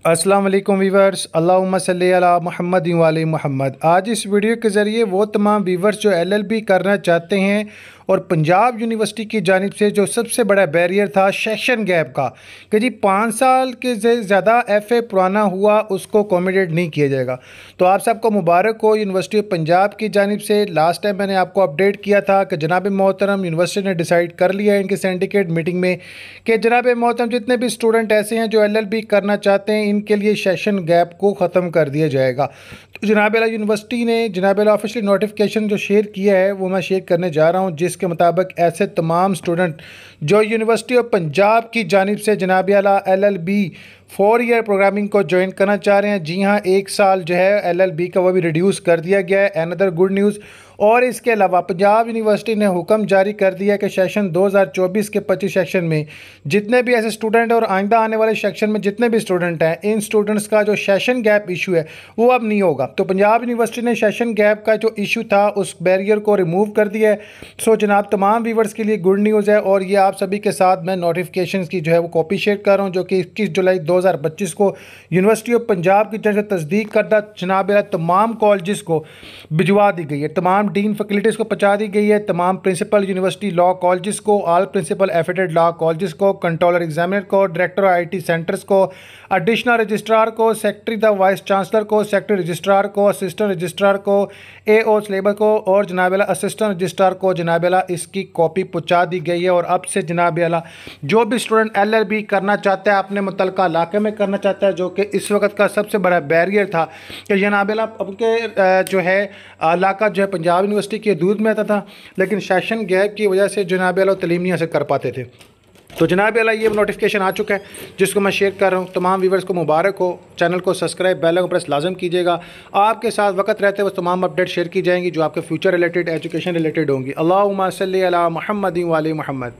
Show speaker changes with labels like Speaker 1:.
Speaker 1: अस्सलाम वालेकुम वीवर्स, अल्लाहुम्मा सल्ली अला मुहम्मद वाले मुहम्मद। आज इस वीडियो के ज़रिए वो तमाम वीवर्स जो एलएलबी करना चाहते हैं और पंजाब यूनिवर्सिटी की जानिब से जो सबसे बड़ा बैरियर था सेशन गैप का कि जी 5 साल के से ज़्यादा एफ़ए पुराना हुआ उसको अकोमोडेट नहीं किया जाएगा। तो आप सबको मुबारक हो यूनिवर्सिटी ऑफ पंजाब की जानिब से। लास्ट टाइम मैंने आपको अपडेट किया था कि जनाब मोहतरम यूनिवर्सिटी ने डिसाइड कर लिया है इनके सिंडिकेट मीटिंग में कि जनाब मोहतरम जितने भी स्टूडेंट ऐसे हैं जो एलएलबी करना चाहते हैं इनके लिए सेशन गैप को ख़त्म कर दिया जाएगा। तो जनाब यूनिवर्सिटी ने जनाब ऑफिशियल नोटिफिकेशन जो शेयर किया है वो मैं शेयर करने जा रहा हूँ, जिसके मुताबिक ऐसे तमाम स्टूडेंट जो यूनिवर्सिटी ऑफ पंजाब की जानिब से जनाब एलएलबी 4 ईयर प्रोग्रामिंग को ज्वाइन करना चाह रहे हैं। जी हाँ, 1 साल जो है एलएलबी का वो भी रिड्यूस कर दिया गया है। Another good news. और इसके अलावा पंजाब यूनिवर्सिटी ने हुक्म जारी कर दिया कि सेशन 2024 के 25 सेक्शन में जितने भी ऐसे स्टूडेंट हैं और आइंदा आने वाले सेक्शन में जितने भी स्टूडेंट हैं, इन स्टूडेंट्स का जो सेशन गैप इशू है वो अब नहीं होगा। तो पंजाब यूनिवर्सिटी ने सेशन गैप का जो इशू था उस बैरियर को रिमूव कर दिया है। सो जनाब तमाम व्यूवर्स के लिए गुड न्यूज़ है और ये आप सभी के साथ मैं नोटिफिकेशन की जो है वो कॉपी शेयर कर रहा हूँ, जो कि 21 जुलाई 2025 को यूनिवर्सिटी ऑफ पंजाब की तरफ से तस्दीक करदा जनाब तमाम कॉलेज़ को भिजवा दी गई है, तमाम डीन फैकल्टीज़ को पहुँचा दी गई है, तमाम प्रिंसिपल यूनिवर्सिटी लॉ कॉलेज़ को, ऑल प्रिंसिपल एफिडेड लॉ कॉलेज़ को, कंट्रोलर एग्जामिनर को, डायरेक्टर आईटी सेंटर्स को, एडिशनल रजिस्ट्रार को, सेक्रेटरी द वाइस चांसलर को, सेक्रेटरी रजिस्ट्रार को, असिस्टेंट रजिस्ट्रार को, एओ सिलेबस को और जनाब असिस्टेंट रजिस्ट्रार को जनाब इसकी कॉपी पहुँचा दी गई है। और अब से जनाब जो भी स्टूडेंट एलएलबी करना चाहता है अपने मुतल्लिका इलाके में करना चाहता है, जो कि इस वक्त का सबसे बड़ा बैरियर था कि जनाब उनके जो है इलाका जो है पंजाब यूनिवर्सिटी की हदूद में आता था, लेकिन सेशन गैप की वजह से जनाब तलीम नहीं हासिल कर पाते थे। तो जनाब ये नोटिफिकेशन आ चुका है जिसको मैं शेयर कर रहा हूँ। तमाम व्यूवर्स को मुबारक हो। चैनल को सब्सक्राइब, बेल आइकन प्रेस लाजम कीजिएगा। आपके साथ वक्त रहते हुए तमाम अपडेट शेयर की जाएंगी जो आपके फ्यूचर रिलेटेड, एजुकेशन रिलेटेड होंगी। अल्लाहुम्मा सल्ली अला मुहम्मद वाले मुहम्मद।